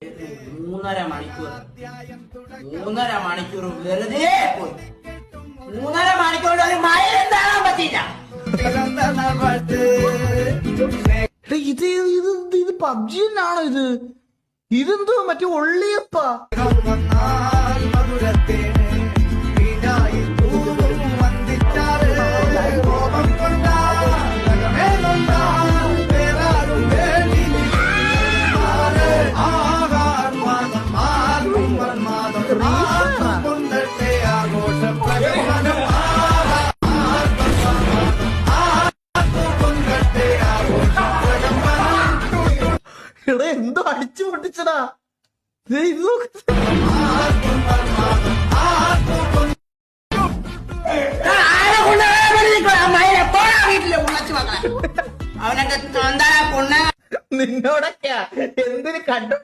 3.5 മണിക്കൂർ വെറുതെ പോയി. 3.5 മണിക്കൂർ ഒരു മഴ എന്താകാൻ പറ്റില്ല. ഇത് പബ്ജി തന്നെയാണോ? ഇതെന്തോ മറ്റേ ഒള്ളിയപ്പ എടാ എന്തോ അടിച്ചു പൊട്ടിച്ചടാ. ഇത് അവനൊക്കെ നിന്നോടൊക്കെയാ എന്തിന് കണ്ടു